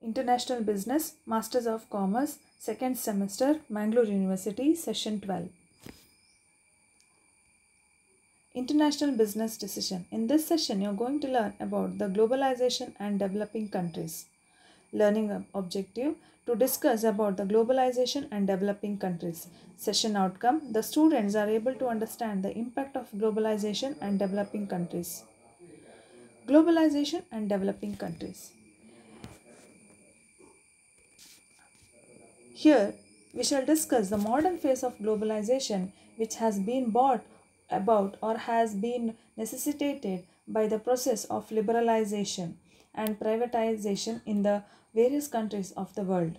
International Business, Masters of Commerce, second semester, Mangalore University, session 12. International Business Decision. In this session, you're going to learn about the globalization and developing countries. Learning objective to discuss about the globalization and developing countries. Session outcome, the students are able to understand the impact of globalization and developing countries. Globalization and developing countries. Here, we shall discuss the modern phase of globalization, which has been brought about or has been necessitated by the process of liberalization and privatization in the various countries of the world.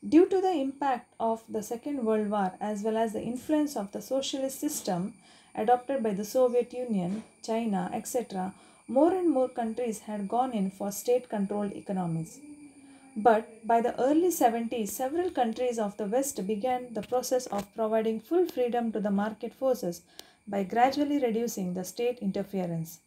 Due to the impact of the Second World War as well as the influence of the socialist system adopted by the Soviet Union, China, etc., more and more countries had gone in for state-controlled economies. But by the early 70s, several countries of the West began the process of providing full freedom to the market forces by gradually reducing the state interference.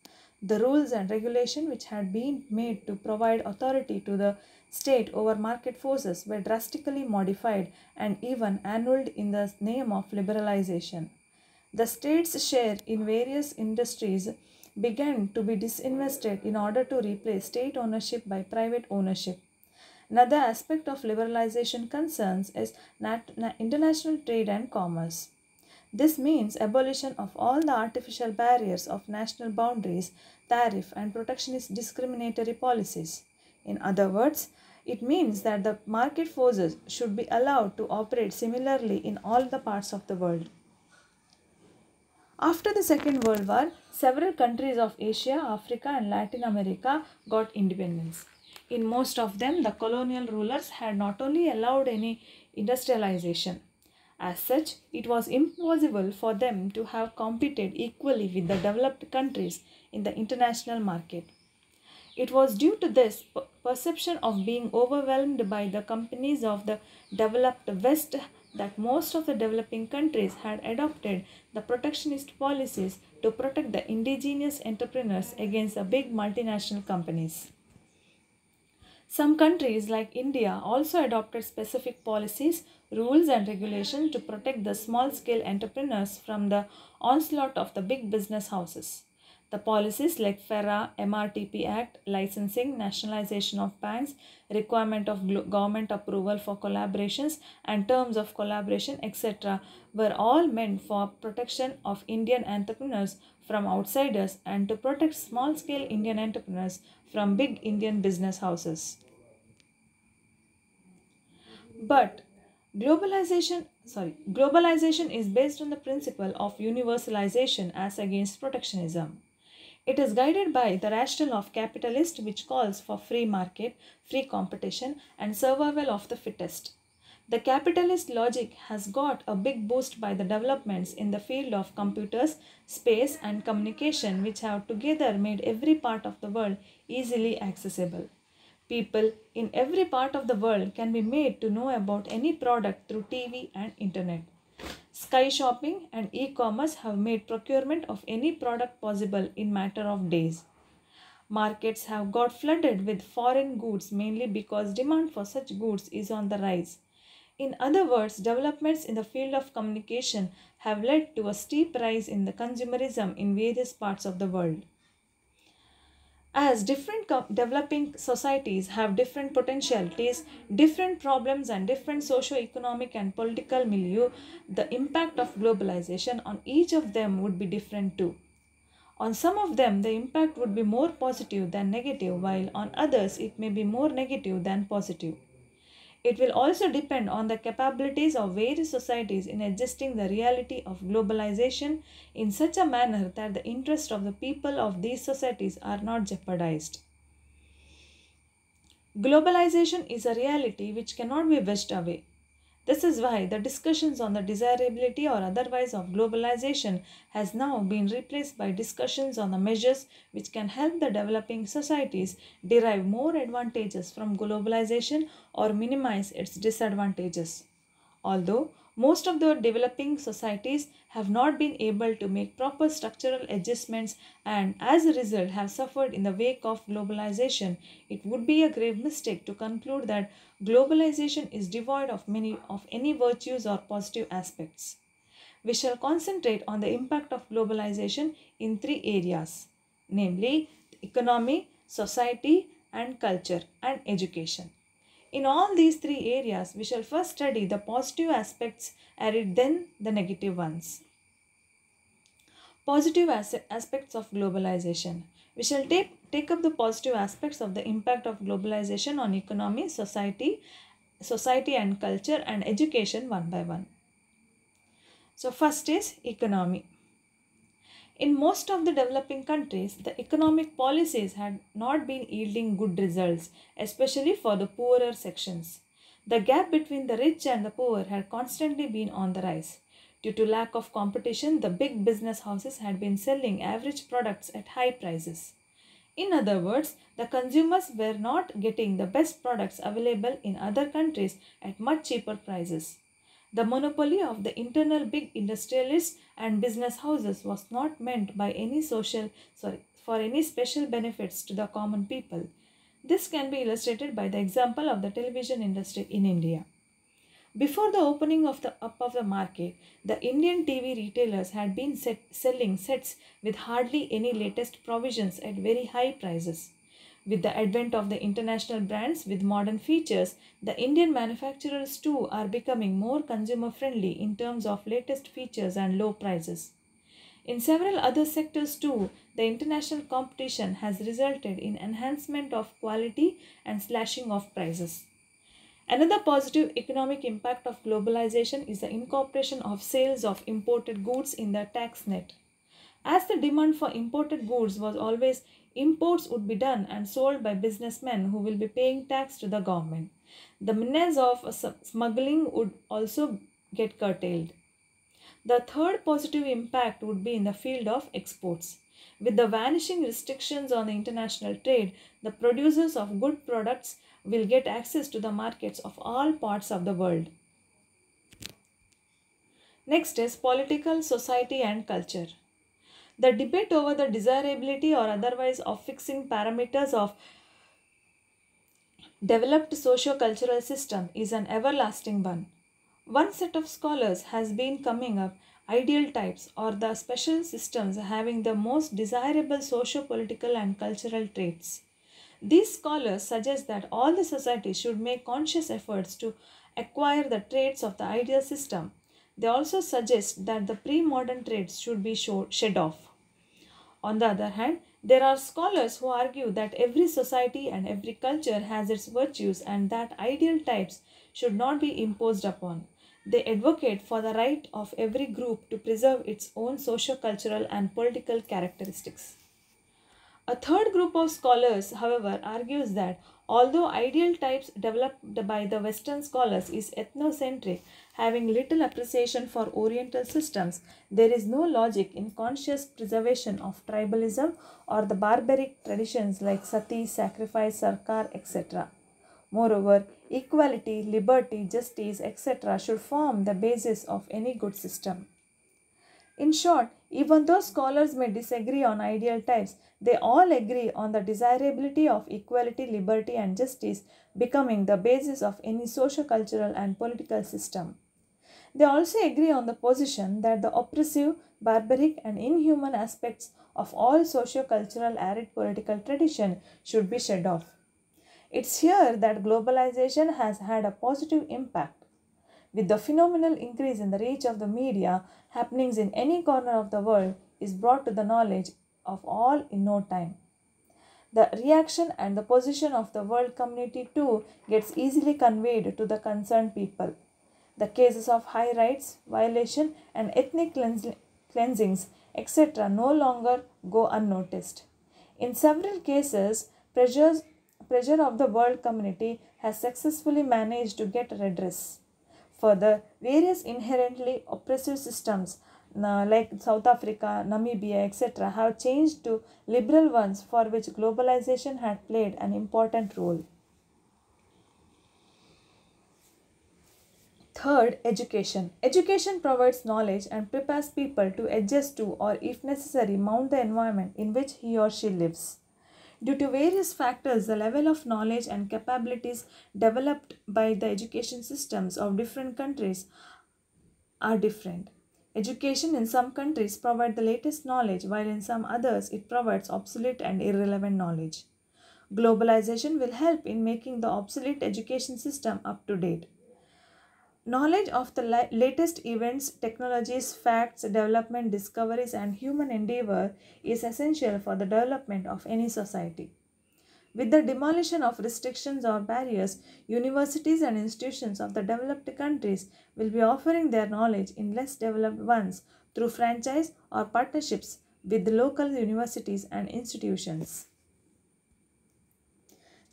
The rules and regulation which had been made to provide authority to the state over market forces were drastically modified and even annulled in the name of liberalization. The state's share in various industries began to be disinvested in order to replace state ownership by private ownership. Another aspect of liberalization concerns is international trade and commerce. This means abolition of all the artificial barriers of national boundaries, tariff and protectionist discriminatory policies. In other words, it means that the market forces should be allowed to operate similarly in all the parts of the world. After the Second World War, several countries of Asia, Africa and Latin America got independence. In most of them, the colonial rulers had not only allowed any industrialization. As such, it was impossible for them to have competed equally with the developed countries in the international market. It was due to this perception of being overwhelmed by the companies of the developed West that most of the developing countries had adopted the protectionist policies to protect the indigenous entrepreneurs against the big multinational companies. Some countries like India also adopted specific policies, rules and regulations to protect the small-scale entrepreneurs from the onslaught of the big business houses. The policies like FERA, MRTP Act, licensing, nationalization of banks, requirement of government approval for collaborations and terms of collaboration, etc. were all meant for protection of Indian entrepreneurs from outsiders and to protect small-scale Indian entrepreneurs from big Indian business houses. But globalization is based on the principle of universalization as against protectionism. It is guided by the rationale of capitalist which calls for free market, free competition and survival of the fittest. The capitalist logic has got a big boost by the developments in the field of computers, space and communication which have together made every part of the world easily accessible. People in every part of the world can be made to know about any product through TV and internet. Sky shopping and e-commerce have made procurement of any product possible in matter of days. Markets have got flooded with foreign goods mainly because demand for such goods is on the rise. In other words, developments in the field of communication have led to a steep rise in the consumerism in various parts of the world. As different developing societies have different potentialities, different problems and different socio-economic and political milieu, the impact of globalization on each of them would be different too. On some of them, the impact would be more positive than negative, while on others it may be more negative than positive. It will also depend on the capabilities of various societies in adjusting the reality of globalization in such a manner that the interests of the people of these societies are not jeopardized. Globalization is a reality which cannot be wished away. This is why the discussions on the desirability or otherwise of globalization has now been replaced by discussions on the measures which can help the developing societies derive more advantages from globalization or minimize its disadvantages. Although Most of the developing societies have not been able to make proper structural adjustments and, as a result, have suffered in the wake of globalization. It would be a grave mistake to conclude that globalization is devoid of many of any virtues or positive aspects. We shall concentrate on the impact of globalization in three areas, namely economy, society, and culture and education. In all these three areas, we shall first study the positive aspects and then the negative ones. Positive aspects of globalization. We shall take up the positive aspects of the impact of globalization on economy, society and culture and education one by one. So first is economy. In most of the developing countries, the economic policies had not been yielding good results, especially for the poorer sections. The gap between the rich and the poor had constantly been on the rise. Due to lack of competition, the big business houses had been selling average products at high prices. In other words, the consumers were not getting the best products available in other countries at much cheaper prices. The monopoly of the internal big industrialists and business houses was not meant by any for any special benefits to the common people. This can be illustrated by the example of the television industry in India. Before the opening of the up of the market, the Indian TV retailers had been selling sets with hardly any latest provisions at very high prices. With the advent of the international brands with modern features, the Indian manufacturers too are becoming more consumer friendly in terms of latest features and low prices. In several other sectors too, the international competition has resulted in enhancement of quality and slashing of prices. Another positive economic impact of globalization is the incorporation of sales of imported goods in the tax net. As the demand for imported goods was always, imports would be done and sold by businessmen who will be paying tax to the government. The menace of smuggling would also get curtailed. The third positive impact would be in the field of exports. With the vanishing restrictions on the international trade, the producers of good products will get access to the markets of all parts of the world. Next is political, society, and culture. The debate over the desirability or otherwise of fixing parameters of developed socio-cultural system is an everlasting one. One set of scholars has been coming up ideal types or the special systems having the most desirable socio-political and cultural traits. These scholars suggest that all the societies should make conscious efforts to acquire the traits of the ideal system. They also suggest that the pre-modern traits should be shed off. On the other hand, there are scholars who argue that every society and every culture has its virtues and that ideal types should not be imposed upon. They advocate for the right of every group to preserve its own socio-cultural and political characteristics. A third group of scholars, however, argues that although ideal types developed by the Western scholars is ethnocentric, having little appreciation for Oriental systems, there is no logic in conscious preservation of tribalism or the barbaric traditions like sati, sacrifice, sarkar, etc. Moreover, equality, liberty, justice, etc. should form the basis of any good system. In short, even though scholars may disagree on ideal types, they all agree on the desirability of equality, liberty, and justice becoming the basis of any socio-cultural and political system. They also agree on the position that the oppressive, barbaric, and inhuman aspects of all socio-cultural arid political tradition should be shed off. It's here that globalization has had a positive impact. With the phenomenal increase in the reach of the media, happenings in any corner of the world is brought to the knowledge of all in no time. The reaction and the position of the world community too gets easily conveyed to the concerned people. The cases of high rights violation and ethnic cleansings, etc., no longer go unnoticed. In several cases, pressure of the world community has successfully managed to get redress. Further, various inherently oppressive systems like South Africa, Namibia, etc., have changed to liberal ones for which globalization had played an important role. Third, education. Education provides knowledge and prepares people to adjust to or, if necessary, mount the environment in which he or she lives. Due to various factors, the level of knowledge and capabilities developed by the education systems of different countries are different. Education in some countries provide the latest knowledge, while in some others it provides obsolete and irrelevant knowledge. Globalization will help in making the obsolete education system up to date. Knowledge of the latest events, technologies, facts, development, discoveries, and human endeavor is essential for the development of any society. With the demolition of restrictions or barriers, universities and institutions of the developed countries will be offering their knowledge in less developed ones through franchise or partnerships with the local universities and institutions.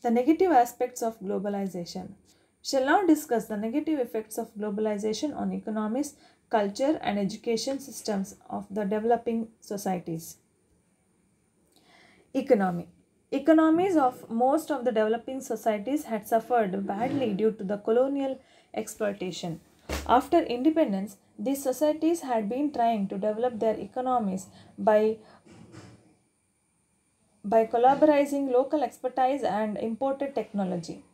The negative aspects of globalization. Shall now discuss the negative effects of globalization on economies, culture, and education systems of the developing societies. Economy. Economies of most of the developing societies had suffered badly due to the colonial exploitation. After independence, these societies had been trying to develop their economies by collaborating local expertise and imported technology.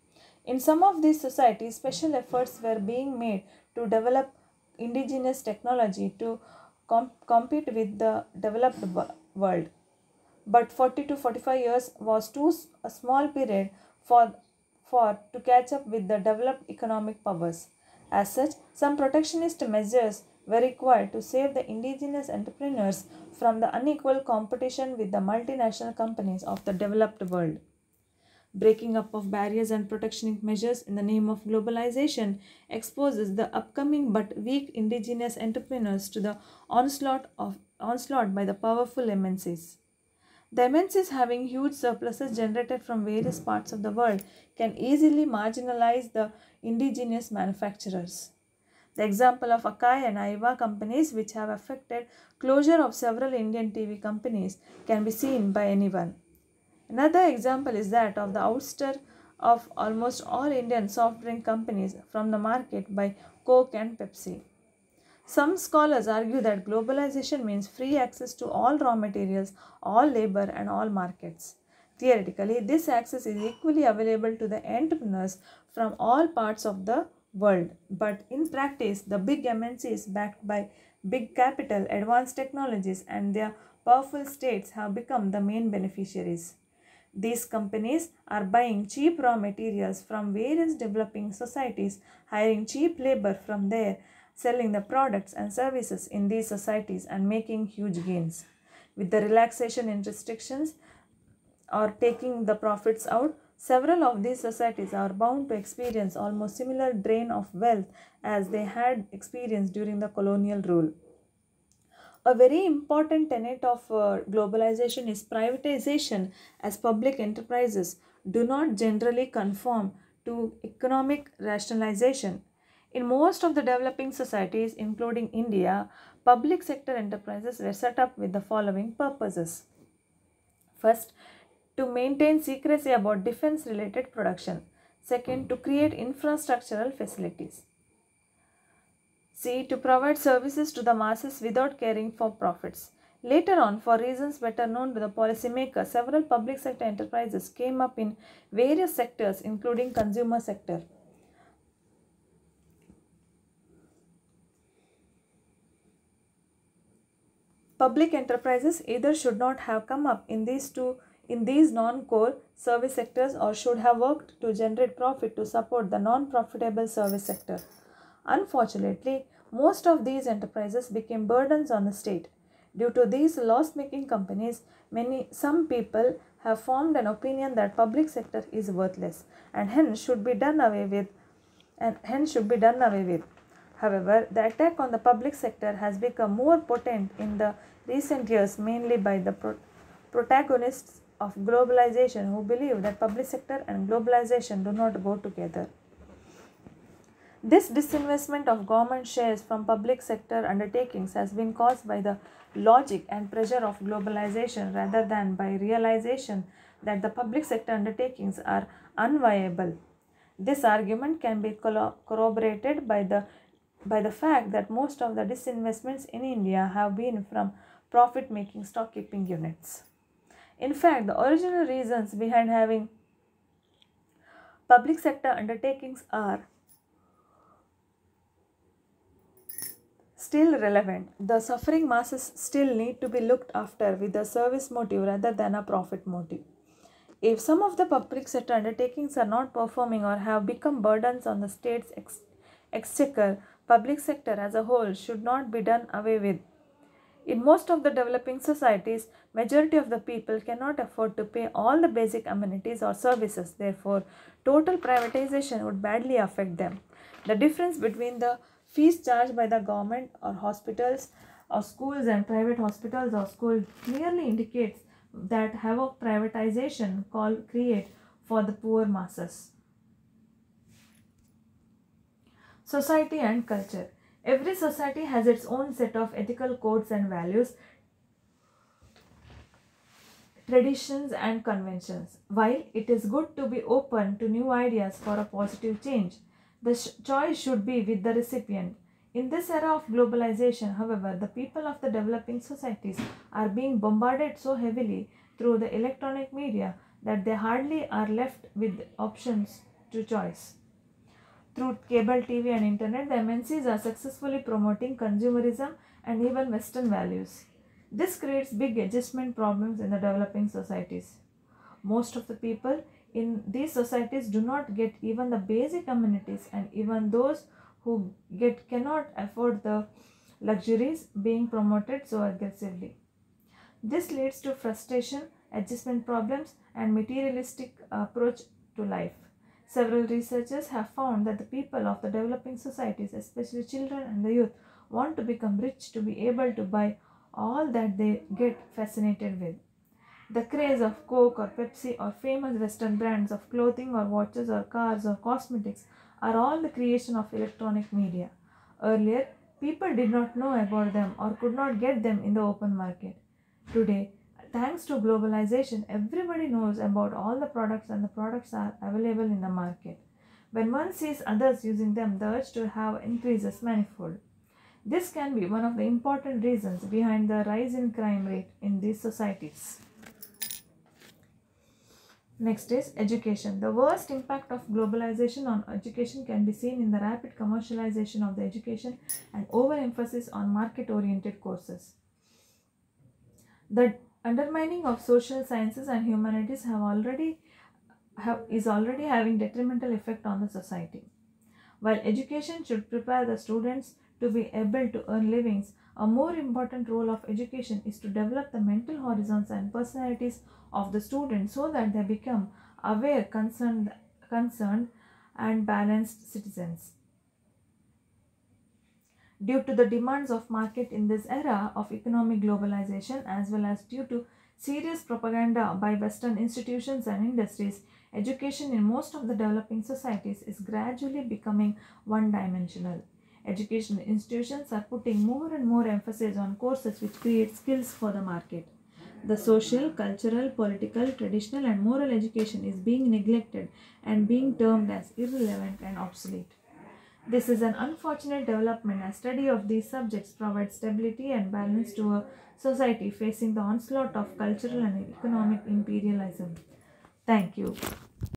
In some of these societies, special efforts were being made to develop indigenous technology to compete with the developed world. But 40 to 45 years was too a small period for to catch up with the developed economic powers. As such, some protectionist measures were required to save the indigenous entrepreneurs from the unequal competition with the multinational companies of the developed world. Breaking up of barriers and protectionist measures in the name of globalization exposes the upcoming but weak indigenous entrepreneurs to the onslaught by the powerful MNCs. The MNCs, having huge surpluses generated from various parts of the world, can easily marginalize the indigenous manufacturers. The example of Akai and Aiva companies, which have affected closure of several Indian TV companies, can be seen by anyone. Another example is that of the ouster of almost all Indian soft drink companies from the market by Coke and Pepsi. Some scholars argue that globalization means free access to all raw materials, all labor, and all markets. Theoretically, this access is equally available to the entrepreneurs from all parts of the world. But in practice, the big MNCs backed by big capital, advanced technologies, and their powerful states have become the main beneficiaries. These companies are buying cheap raw materials from various developing societies, hiring cheap labor from there, selling the products and services in these societies, and making huge gains. With the relaxation in restrictions or taking the profits out, several of these societies are bound to experience almost similar drain of wealth as they had experienced during the colonial rule. A very important tenet of globalization is privatization, as public enterprises do not generally conform to economic rationalization. In most of the developing societies, including India, public sector enterprises were set up with the following purposes. First, to maintain secrecy about defense related production. Second, to create infrastructural facilities. C. To provide services to the masses without caring for profits. Later on, for reasons better known to the policymaker, several public sector enterprises came up in various sectors, including consumer sector. Public enterprises either should not have come up in these non-core service sectors or should have worked to generate profit to support the non-profitable service sector. Unfortunately, most of these enterprises became burdens on the state. Due to these loss-making companies, some people have formed an opinion that public sector is worthless and hence should be done away with. However, the attack on the public sector has become more potent in the recent years, mainly by the protagonists of globalization who believe that public sector and globalization do not go together. This disinvestment of government shares from public sector undertakings has been caused by the logic and pressure of globalization rather than by realization that the public sector undertakings are unviable. This argument can be corroborated by the by the fact that most of the disinvestments in India have been from profit making stock keeping units. In fact, the original reasons behind having public sector undertakings are still relevant. The suffering masses still need to be looked after with a service motive rather than a profit motive. If some of the public sector undertakings are not performing or have become burdens on the state's exchequer, public sector as a whole should not be done away with. In most of the developing societies, majority of the people cannot afford to pay all the basic amenities or services. Therefore, total privatization would badly affect them. The difference between the fees charged by the government or hospitals or schools and private hospitals or schools clearly indicates that havoc privatization create for the poor masses. Society and culture. Every society has its own set of ethical codes and values, traditions and conventions. While it is good to be open to new ideas for a positive change, the choice should be with the recipient. In this era of globalization, however, the people of the developing societies are being bombarded so heavily through the electronic media that they hardly are left with options to choice. Through cable TV and internet, the MNCs are successfully promoting consumerism and even Western values. This creates big adjustment problems in the developing societies. Most of the people in these societies do not get even the basic amenities, and even those who get cannot afford the luxuries being promoted so aggressively. This leads to frustration, adjustment problems, and materialistic approach to life. Several researchers have found that the people of the developing societies, especially children and the youth, want to become rich to be able to buy all that they get fascinated with. The craze of Coke or Pepsi or famous Western brands of clothing or watches or cars or cosmetics are all the creation of electronic media. Earlier, people did not know about them or could not get them in the open market. Today, thanks to globalization, everybody knows about all the products and the products are available in the market. When one sees others using them, the urge to have increases manifold. This can be one of the important reasons behind the rise in crime rate in these societies. Next is education. The worst impact of globalization on education can be seen in the rapid commercialization of the education and overemphasis on market-oriented courses. The undermining of social sciences and humanities is already having detrimental effect on the society. While education should prepare the students to be able to earn livings, a more important role of education is to develop the mental horizons and personalities of the students so that they become aware, concerned and balanced citizens. Due to the demands of market in this era of economic globalization, as well as due to serious propaganda by Western institutions and industries, education in most of the developing societies is gradually becoming one-dimensional. Educational institutions are putting more and more emphasis on courses which create skills for the market. The social, cultural, political, traditional and moral education is being neglected and being termed as irrelevant and obsolete. This is an unfortunate development as study of these subjects provides stability and balance to a society facing the onslaught of cultural and economic imperialism. Thank you.